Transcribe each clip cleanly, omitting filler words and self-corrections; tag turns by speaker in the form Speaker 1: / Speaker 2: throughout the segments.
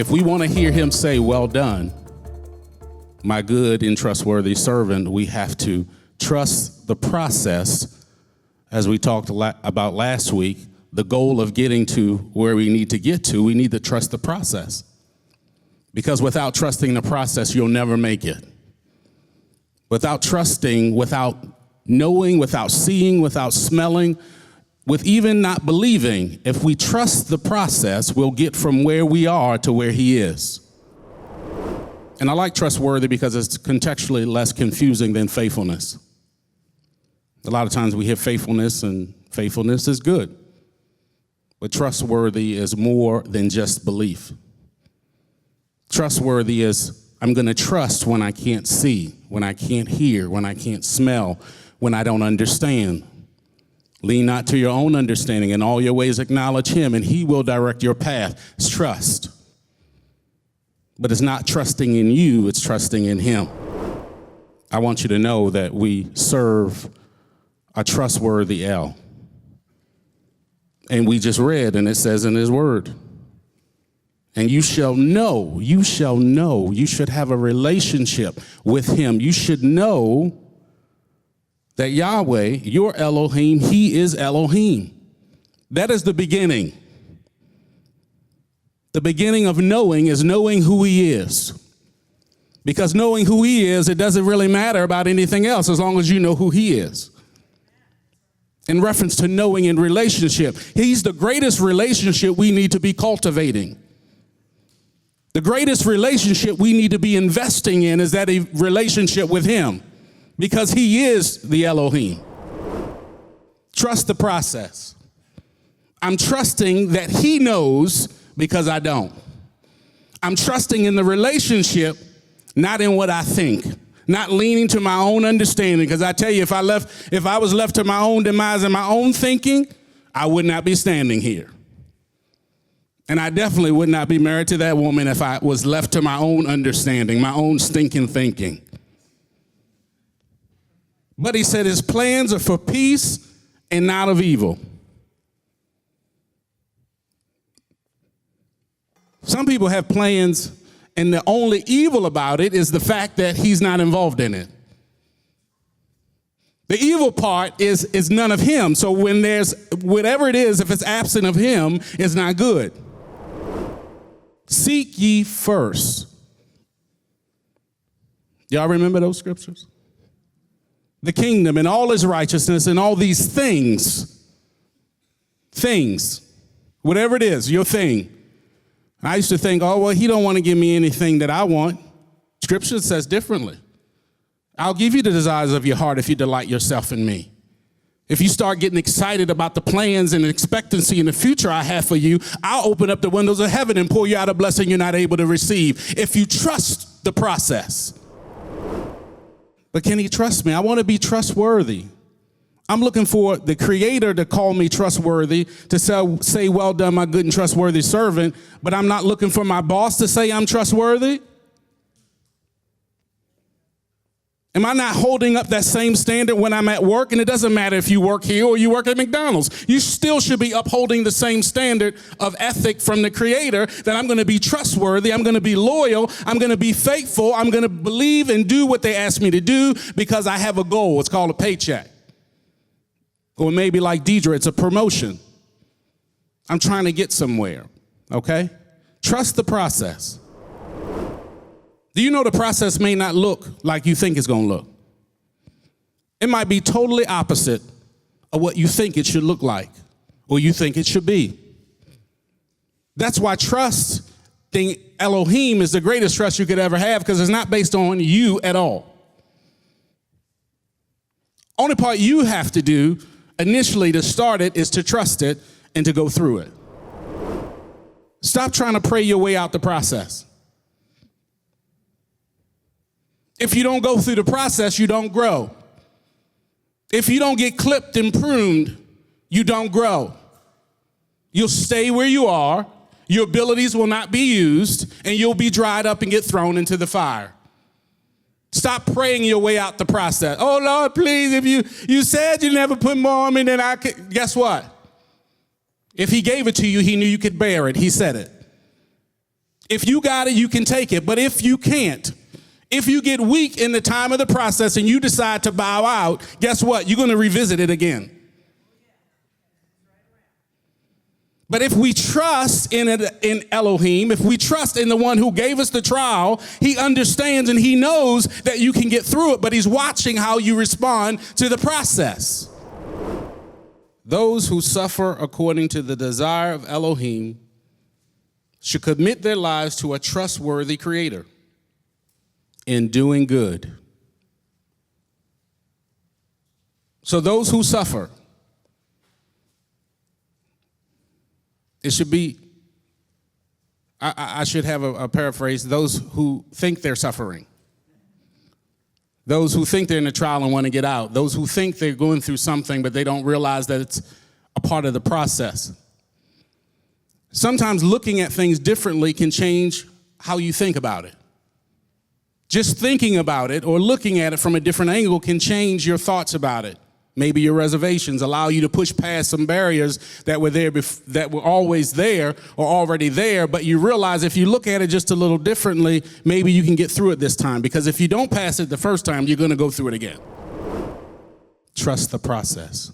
Speaker 1: If we want to hear him say, well done, my good and trustworthy servant, we have to trust the process. As we talked about last week, the goal of getting to where we need to get to, we need to trust the process. Because without trusting the process, you'll never make it. Without trusting, without knowing, without seeing, without smelling, with even not believing, if we trust the process, we'll get from where we are to where he is. And I like trustworthy because it's contextually less confusing than faithfulness. A lot of times we hear faithfulness, and faithfulness is good. But trustworthy is more than just belief. Trustworthy is, I'm going to trust when I can't see, when I can't hear, when I can't smell, when I don't understand. Lean not to your own understanding. In all your ways acknowledge him, and he will direct your path. It's trust. But it's not trusting in you, it's trusting in him. I want you to know that we serve a trustworthy El. And we just read, and it says in his word, and you shall know, you should have a relationship with him. You should know that Yahweh, your Elohim, he is Elohim. That is the beginning. The beginning of knowing is knowing who he is. Because knowing who he is, it doesn't really matter about anything else as long as you know who he is. In reference to knowing in relationship, he's the greatest relationship we need to be cultivating. The greatest relationship we need to be investing in is that a relationship with him, because he is the Elohim. Trust the process. I'm trusting that he knows because I don't. I'm trusting in the relationship, not in what I think, not leaning to my own understanding. Because I tell you, if I was left to my own demise and my own thinking, I would not be standing here. And I definitely would not be married to that woman if I was left to my own understanding, my own stinking thinking. But he said his plans are for peace and not of evil. Some people have plans, and the only evil about it is the fact that he's not involved in it. The evil part is none of him. So when there's whatever it is, if it's absent of him, it's not good. Seek ye first. Y'all remember those scriptures? The kingdom and all its righteousness and all these things, whatever it is, your thing. I used to think, oh, well, he don't want to give me anything that I want. Scripture says differently. I'll give you the desires of your heart if you delight yourself in me. If you start getting excited about the plans and expectancy in the future I have for you, I'll open up the windows of heaven and pour you out a blessing you're not able to receive. If you trust the process. But can he trust me? I want to be trustworthy. I'm looking for the Creator to call me trustworthy, to say, well done, my good and trustworthy servant, but I'm not looking for my boss to say I'm trustworthy. Am I not holding up that same standard when I'm at work? And it doesn't matter if you work here or you work at McDonald's. You still should be upholding the same standard of ethic from the Creator, that I'm going to be trustworthy, I'm going to be loyal, I'm going to be faithful, I'm going to believe and do what they ask me to do because I have a goal. It's called a paycheck. Or maybe like Deidre, it's a promotion. I'm trying to get somewhere, okay? Trust the process. Do you know the process may not look like you think it's going to look? It might be totally opposite of what you think it should look like or you think it should be. That's why trusting Elohim is the greatest trust you could ever have, because it's not based on you at all. Only part you have to do initially to start it is to trust it and to go through it. Stop trying to pray your way out the process. If you don't go through the process, you don't grow. If you don't get clipped and pruned, you don't grow. You'll stay where you are, your abilities will not be used, and you'll be dried up and get thrown into the fire. Stop praying your way out the process. Oh, Lord, please, if you said you never put more on me than I could. Guess what? If he gave it to you, he knew you could bear it. He said it. If you got it, you can take it. But if you can't, if you get weak in the time of the process and you decide to bow out, guess what? You're going to revisit it again. But if we trust in Elohim, if we trust in the one who gave us the trial, he understands and he knows that you can get through it, but he's watching how you respond to the process. Those who suffer according to the desire of Elohim should commit their lives to a trustworthy creator in doing good. So those who suffer, it should be, I should have a paraphrase, those who think they're suffering. Those who think they're in a trial and want to get out. Those who think they're going through something, but they don't realize that it's a part of the process. Sometimes looking at things differently can change how you think about it. Just thinking about it or looking at it from a different angle can change your thoughts about it. Maybe your reservations allow you to push past some barriers that were there, that were always there or already there, but you realize if you look at it just a little differently, maybe you can get through it this time. Because if you don't pass it the first time, you're going to go through it again. Trust the process.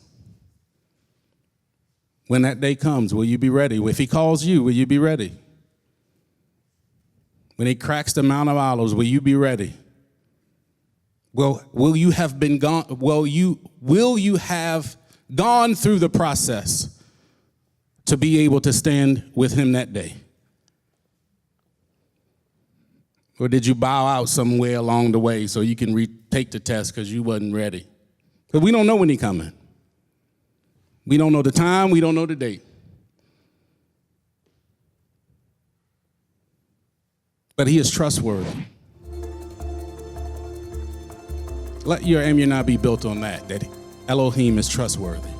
Speaker 1: When that day comes, will you be ready? If he calls you, will you be ready? When he cracks the Mount of Olives, will you be ready? Well, will you have gone through the process to be able to stand with him that day? Or did you bow out somewhere along the way so you can retake the test because you wasn't ready? Because we don't know when he's coming. We don't know the time. We don't know the date. But he is trustworthy. Let your Emunah be built on that Elohim is trustworthy.